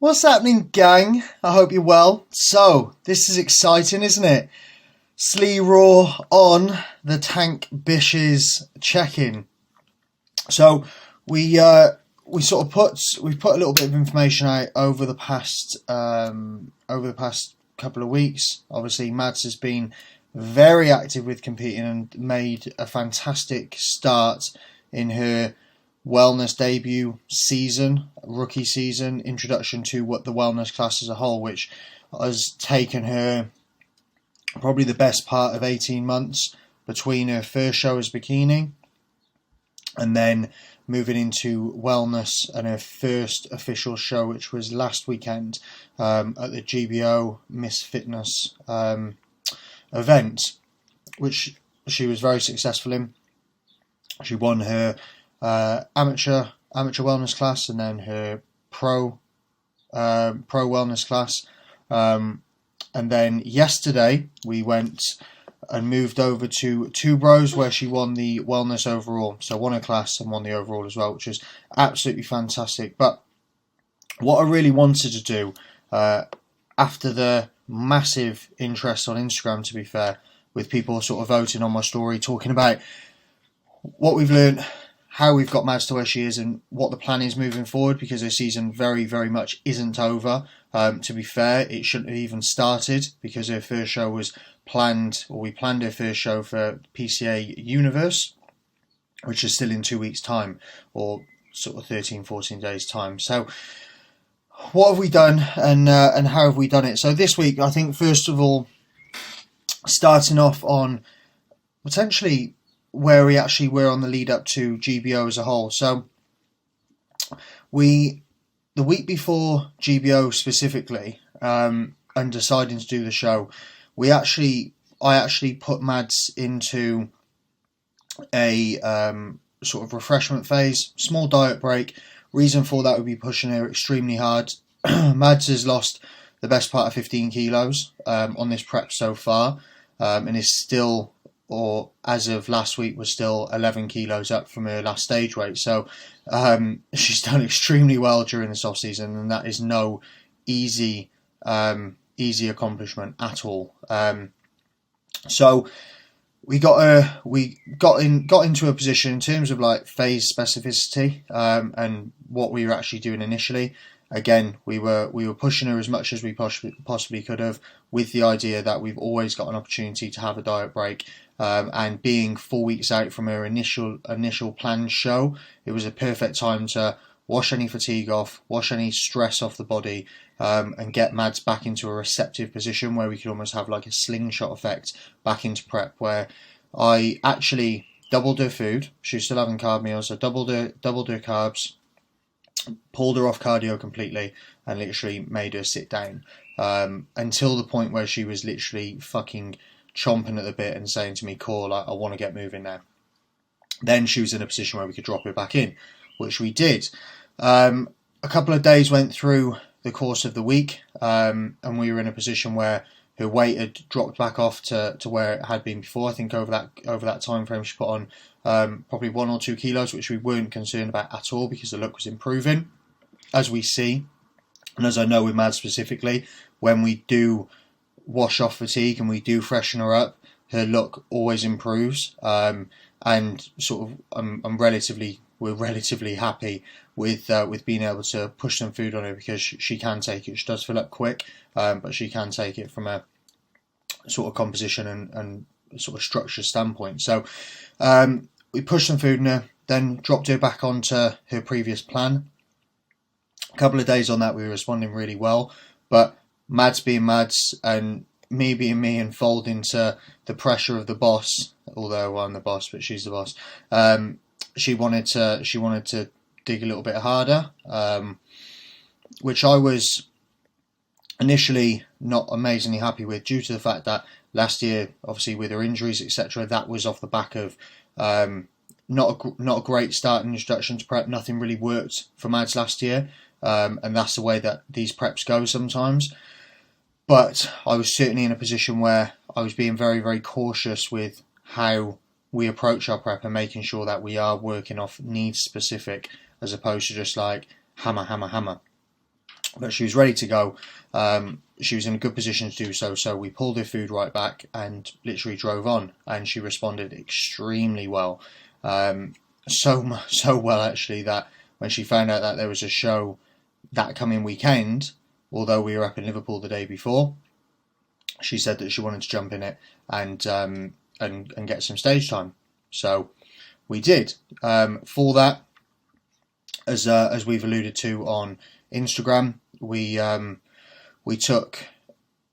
What's happening, gang? I hope you're well. So, this is exciting, isn't it? Slee Raw on the Tank Bishes check-in. So, we sort of we've put a little bit of information out over the past couple of weeks. Obviously, Mads has been very active with competing and made a fantastic start in her wellness debut season, rookie season, introduction to what the wellness class as a whole, which has taken her probably the best part of 18 months between her first show as bikini and then moving into wellness and her first official show, which was last weekend at the GBO Miss Fitness event, which she was very successful in. She won her amateur wellness class and then her pro wellness class, and then yesterday we went and moved over to Two Bros, where she won the wellness overall. So won a class and won the overall as well, which was absolutely fantastic. But what I really wanted to do, after the massive interest on Instagram, to be fair, with people sort of voting on my story, talking about what we've learned, how we've got Mads to where she is, and what the plan is moving forward, because her season very, very much isn't over. To be fair, it shouldn't have even started, because her first show was planned, or we planned her first show for PCA Universe, which is still in 2 weeks' time, or sort of 13, 14 days' time. So what have we done, and how have we done it? So this week, I think, first of all, starting off on potentially where we actually were on the lead up to GBO as a whole. So the week before GBO specifically, and deciding to do the show, I actually put Mads into a sort of refreshment phase, small diet break. Reason for that would be pushing her extremely hard. Mads has lost the best part of 15 kilos on this prep so far, and is still, or as of last week, was still 11 kilos up from her last stage weight. So she's done extremely well during this off season, and that is no easy accomplishment at all. So we got into a position in terms of like phase specificity, and what we were actually doing initially. Again, we were pushing her as much as we possibly could have, with the idea that we've always got an opportunity to have a diet break. And being 4 weeks out from her initial planned show, it was a perfect time to wash any fatigue off, wash any stress off the body, and get Mads back into a receptive position where we could almost have like a slingshot effect back into prep, where I actually doubled her food. She was still having carb meals, so doubled her carbs, pulled her off cardio completely, and literally made her sit down, until the point where she was literally fucking chomping at the bit and saying to me, "Core, like, I want to get moving now." Then she was in a position where we could drop her back in, which we did. A couple of days went through the course of the week, and we were in a position where her weight had dropped back off to where it had been before. I think over that time frame she put on probably 1 or 2 kilos, which we weren't concerned about at all, because the look was improving, as we see, and as I know with Mad specifically, when we do wash off fatigue and we do freshen her up, her look always improves. And sort of, we're relatively happy with being able to push some food on her, because she can take it. She does fill up quick, but she can take it from a sort of composition and sort of structure standpoint. So we pushed some food in her, then dropped her back onto her previous plan. A couple of days on that, we were responding really well, but Mads being Mads and me being me, and fold into the pressure of the boss, although I'm the boss, but she's the boss. She wanted to dig a little bit harder, which I was initially not amazingly happy with, due to the fact that last year, obviously with her injuries, etc., that was off the back of not a great start and introduction to prep. Nothing really worked for Mads last year, and that's the way that these preps go sometimes. But I was certainly in a position where I was being very, very cautious with how we approach our prep, and making sure that we are working off needs specific, as opposed to just like hammer, hammer, hammer. but she was ready to go. She was in a good position to do so, so we pulled her food right back and literally drove on, and she responded extremely well. So well actually, that when she found out that there was a show that coming weekend, although we were up in Liverpool the day before, she said that she wanted to jump in it and get some stage time. So we did. For that, as we've alluded to on Instagram, we took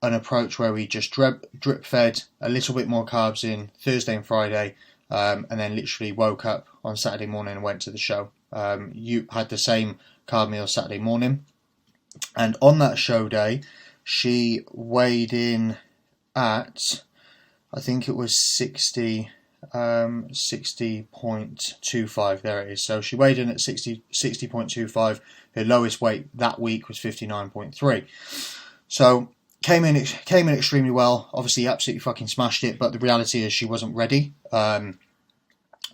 an approach where we just drip fed a little bit more carbs in Thursday and Friday, and then literally woke up on Saturday morning and went to the show. You had the same carb meal Saturday morning, and on that show day, she weighed in at, I think it was 60.25. There it is. So she weighed in at 60.25. Her lowest weight that week was 59.3. So came in extremely well. Obviously, absolutely fucking smashed it. But the reality is, she wasn't ready. Of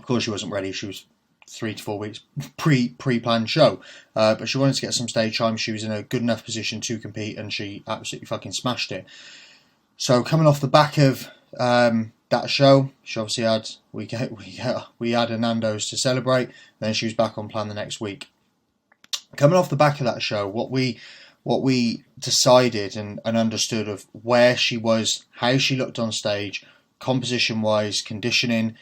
course, she wasn't ready. She was 3 to 4 weeks pre-planned show, but she wanted to get some stage time. She was in a good enough position to compete, and she absolutely fucking smashed it. So coming off the back of that show, she obviously had we had a Nando's to celebrate. And then she was back on plan the next week. Coming off the back of that show, what we decided and understood of where she was, how she looked on stage, composition wise, conditioning.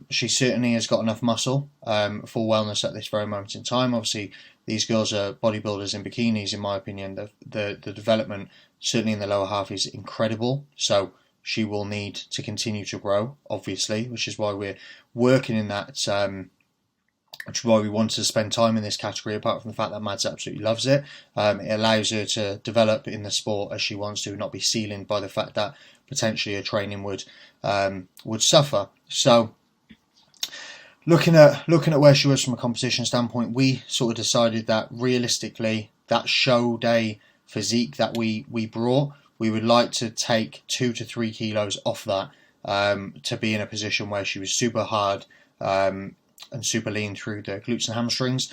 She certainly has got enough muscle for wellness at this very moment in time. Obviously, these girls are bodybuilders in bikinis, in my opinion. The development, certainly in the lower half, is incredible. So she will need to continue to grow, obviously, which is why we're working in that, which is why we wanted to spend time in this category, apart from the fact that Mads absolutely loves it. It allows her to develop in the sport as she wants to, not be ceilinged by the fact that potentially her training would suffer. So looking at where she was from a competition standpoint, we sort of decided that realistically, that show day physique that we brought, we would like to take 2 to 3 kilos off that, to be in a position where she was super hard and super lean through the glutes and hamstrings,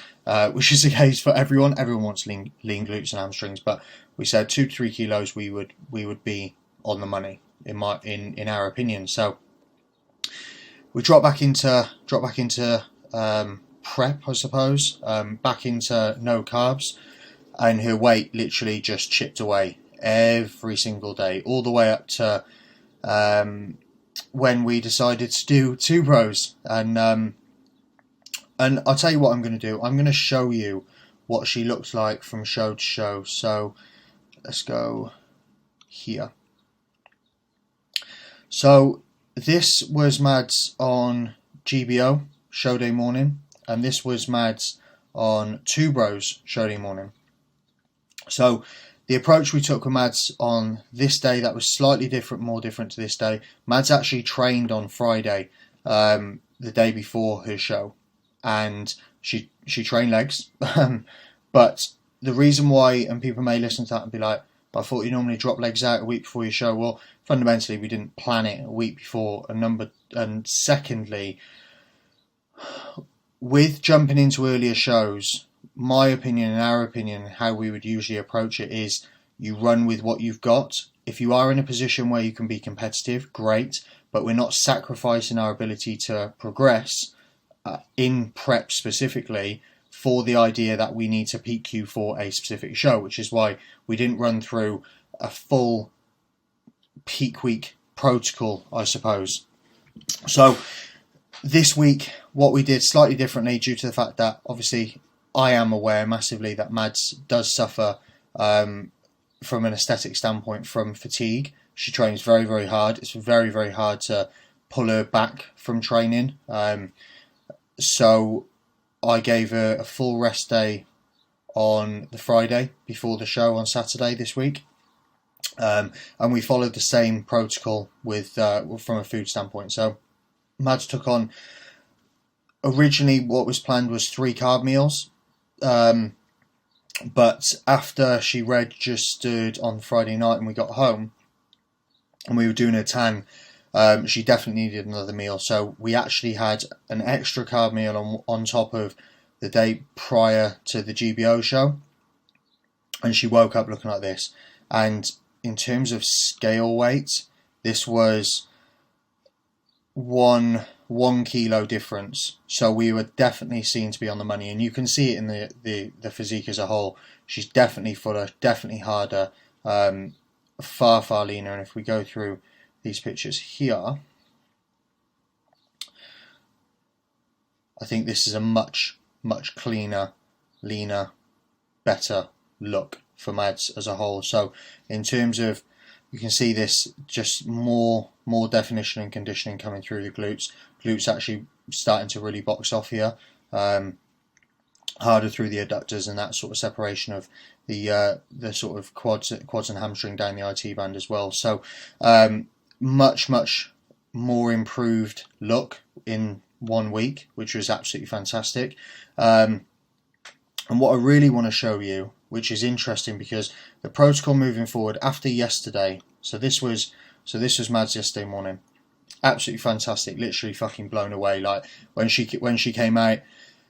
which is the case for everyone. Everyone wants lean glutes and hamstrings, but we said 2 to 3 kilos we would be on the money in our opinion. So we drop back into prep, I suppose, back into no carbs, and her weight literally just chipped away every single day, all the way up to when we decided to do 2 bros. And I'll tell you what I'm going to do. I'm going to show you what she looks like from show to show. So let's go here. So this was Mads on GBO show day morning, and this was Mads on 2 bros show day morning. So the approach we took with Mads on this day, that was slightly different, more different to this day. Mads actually trained on Friday, the day before her show, and she trained legs. But the reason why, and people may listen to that and be like, but I thought you normally drop legs out a week before your show. Well, fundamentally, we didn't plan it a week before. And secondly, with jumping into earlier shows, my opinion and our opinion, how we would usually approach it is you run with what you've got. If you are in a position where you can be competitive, great, but we're not sacrificing our ability to progress in prep specifically for the idea that we need to peak you for a specific show, which is why we didn't run through a full peak week protocol, I suppose. So this week, what we did slightly differently, due to the fact that obviously I am aware massively that Mads does suffer from an aesthetic standpoint from fatigue. She trains very, very hard. It's very, very hard to pull her back from training. So I gave her a full rest day on the Friday before the show on Saturday this week. And we followed the same protocol with from a food standpoint. So Mads took on, originally what was planned was 3 carb meals. But after she registered on Friday night and we got home and we were doing her tan, she definitely needed another meal. So we actually had an extra carb meal on top of the day prior to the GBO show. and she woke up looking like this. And in terms of scale weight, this was one kilo difference. So we were definitely seen to be on the money, and you can see it in the physique as a whole. She's definitely fuller, definitely harder, far leaner. And if we go through these pictures here, I think this is a much cleaner, leaner, better look for Mads as a whole. So in terms of, you can see this, just more definition and conditioning coming through the glutes. Glutes actually starting to really box off here, harder through the adductors, and that sort of separation of the sort of quads and hamstring down the IT band as well. So much more improved look in 1 week, which was absolutely fantastic. And what I really want to show you, which is interesting, because the protocol moving forward after yesterday, so this was Mads yesterday morning, absolutely fantastic, literally fucking blown away. Like when she came out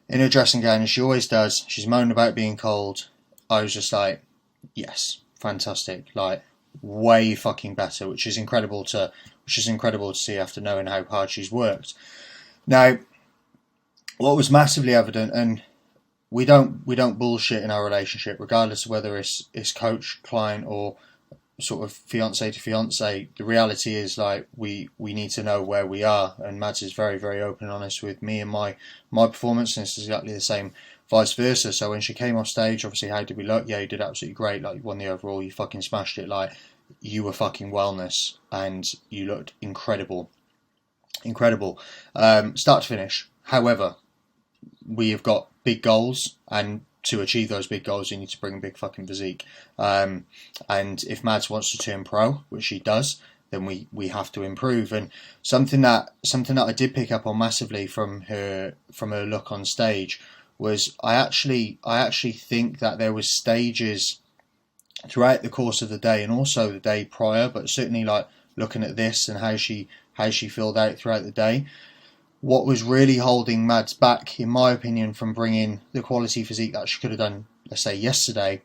in her dressing gown, as she always does, she's moaning about being cold. I was just like, yes, fantastic, like way fucking better, which is incredible to see after knowing how hard she's worked. Now, what was massively evident, and we don't bullshit in our relationship, regardless of whether it's coach, client, or sort of fiance to fiance. The reality is, like, we need to know where we are, and Mads is very open and honest with me and my performance, and it's exactly the same vice versa. So when she came off stage, obviously, how did we look? Yeah, you did absolutely great. Like, you won the overall, you fucking smashed it. Like, you were fucking wellness, and you looked incredible. Start to finish. However, we have got big goals, and to achieve those big goals, you need to bring a big fucking physique. And if Mads wants to turn pro, which she does, then we have to improve. And something that I did pick up on massively from her look on stage was I actually think that there was stages throughout the course of the day, and also the day prior, but certainly like looking at this and how she filled out throughout the day. What was really holding Mads back, in my opinion, from bringing the quality physique that she could have done, let's say yesterday,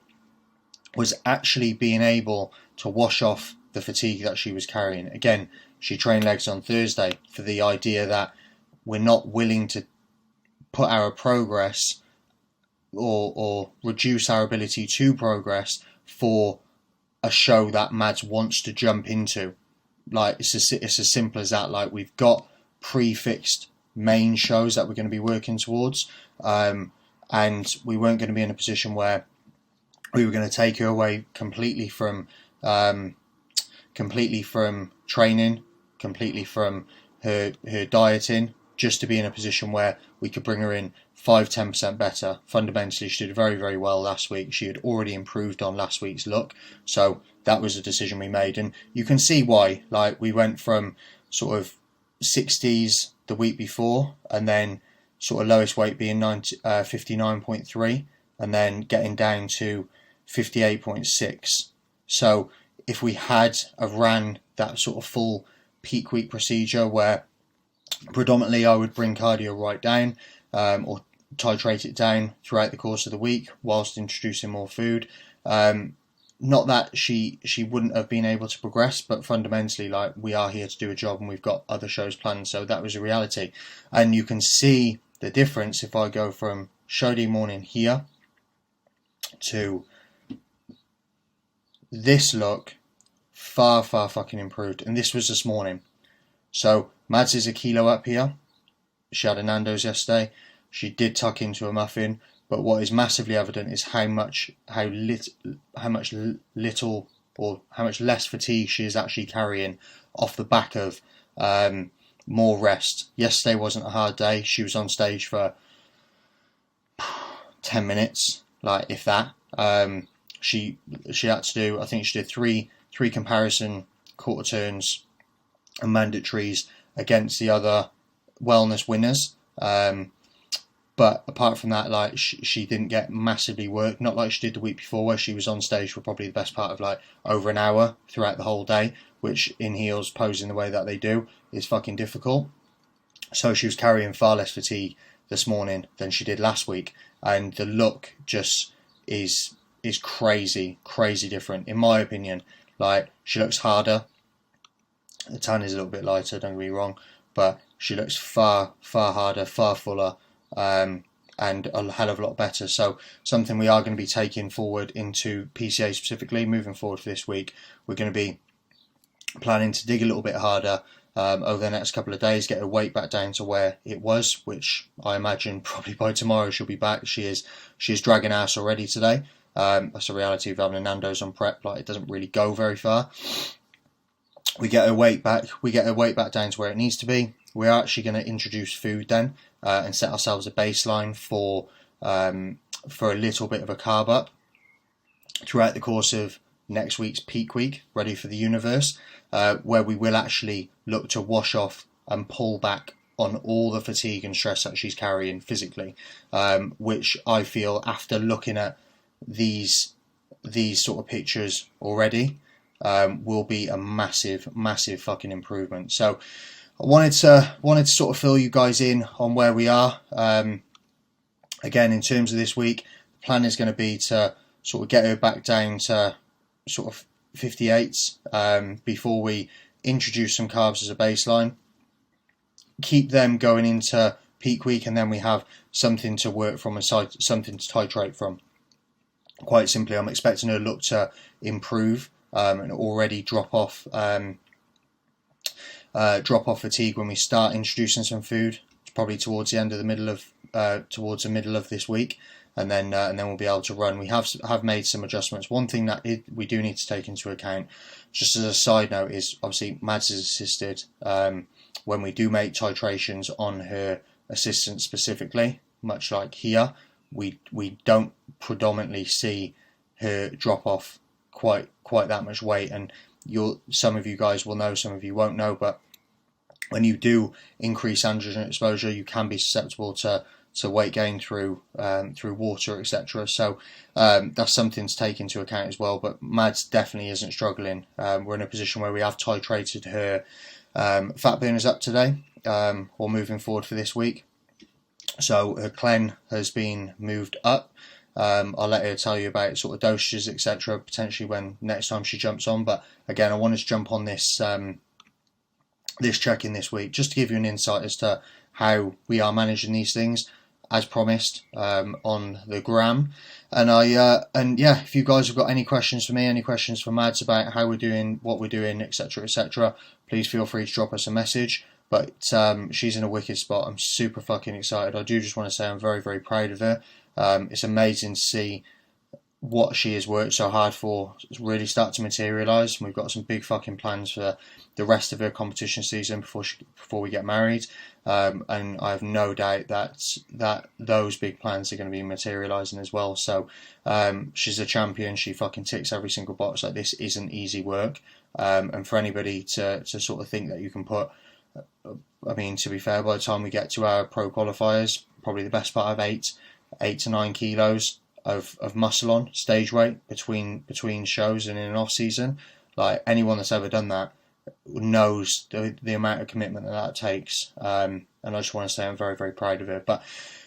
was actually being able to wash off the fatigue that she was carrying. Again, she trained legs on Thursday for the idea that we're not willing to put our progress or reduce our ability to progress for a show that Mads wants to jump into. Like, it's as simple as that. Like, we've got prefixed main shows that we're going to be working towards, and we weren't going to be in a position where we were going to take her away completely from training, completely from her dieting, just to be in a position where we could bring her in 5-10% better. Fundamentally, she did very well last week. She had already improved on last week's look, so that was a decision we made, and you can see why. Like, we went from sort of 60s the week before, and then sort of lowest weight being 59.3, and then getting down to 58.6. So if we had ran that sort of full peak week procedure, where predominantly I would bring cardio right down, or titrate it down throughout the course of the week whilst introducing more food, not that she wouldn't have been able to progress, but fundamentally, like, we are here to do a job, and we've got other shows planned, so that was a reality. And you can see the difference if I go from show day morning here to this look. Far fucking improved, and this was this morning. So Mads is a kilo up here. She had a Nando's yesterday. She did tuck into a muffin. But what is massively evident is how much less fatigue she is actually carrying off the back of more rest. Yesterday wasn't a hard day. She was on stage for 10 minutes, like, if that. She had to do, I think she did three comparison quarter turns and mandatories against the other wellness winners. But apart from that, like, she didn't get massively worked, not like she did the week before, where she was on stage for probably the best part of like over an hour throughout the whole day, which in heels, posing the way that they do, is fucking difficult. So she was carrying far less fatigue this morning than she did last week, and the look just is is crazy different in my opinion. Like, she looks harder. The tan is a little bit lighter, don't get me wrong, but she looks far harder, far fuller, and a hell of a lot better. So something we are going to be taking forward into PCA specifically, moving forward for this week. We're going to be planning to dig a little bit harder over the next couple of days, get her weight back down to where it was, which I imagine probably by tomorrow she'll be back. She is dragging ass already today. That's the reality of having a Nando's on prep. Like, it doesn't really go very far. We get her weight back. We get her weight back down to where it needs to be. We're actually going to introduce food then and set ourselves a baseline for a little bit of a carb up throughout the course of next week's peak week, ready for the universe, where we will actually look to wash off and pull back on all the fatigue and stress that she's carrying physically, which I feel, after looking at these sort of pictures already, will be a massive fucking improvement. So I wanted to sort of fill you guys in on where we are. Again, in terms of this week, the plan is going to be to sort of get her back down to sort of 58s before we introduce some carbs as a baseline. Keep them going into peak week, and then we have something to work from and something to titrate from. Quite simply, I'm expecting her to look to improve and already drop off fatigue when we start introducing some food. It's probably towards the middle of this week, and then we'll be able to run. We have made some adjustments. One thing that we do need to take into account, just as a side note, is obviously Mads is assisted when we do make titrations on her assistant specifically. Much like here, we don't predominantly see her drop off quite that much weight, and some of you guys will know, some of you won't know, but when you do increase androgen exposure, you can be susceptible to weight gain through water, etc. So that's something to take into account as well. But Mads definitely isn't struggling. We're in a position where we have titrated her fat burners up today, or moving forward for this week. So her clen has been moved up. I'll let her tell you about sort of dosages, etc. potentially when next time she jumps on. But again, I wanted to jump on this this check-in this week just to give you an insight as to how we are managing these things, as promised, on the gram. And yeah, if you guys have got any questions for me, any questions for Mads about how we're doing, what we're doing, etc., please feel free to drop us a message. But she's in a wicked spot. I'm super fucking excited. I do just want to say I'm very proud of her. It's amazing to see what she has worked so hard for really start to materialise. We've got some big fucking plans for the rest of her competition season before we get married, and I have no doubt that those big plans are going to be materialising as well. So she's a champion. She fucking ticks every single box. Like, this isn't easy work, and for anybody to sort of think that you can put, I mean, to be fair, by the time we get to our pro qualifiers, probably the best part of 8 to 9 kilos of muscle on stage weight between shows and in an off season. Like, anyone that's ever done that knows the amount of commitment that takes, and I just want to say I'm very proud of it. But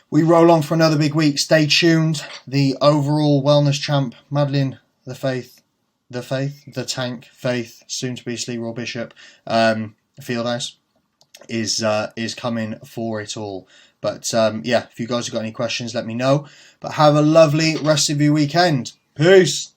we roll on for another big week. Stay tuned. The overall wellness champ, Madeline the Tank Faith, soon to be Leroy Bishop, Fieldhouse, is coming for it all. But yeah, if you guys have got any questions, let me know. But have a lovely rest of your weekend. Peace.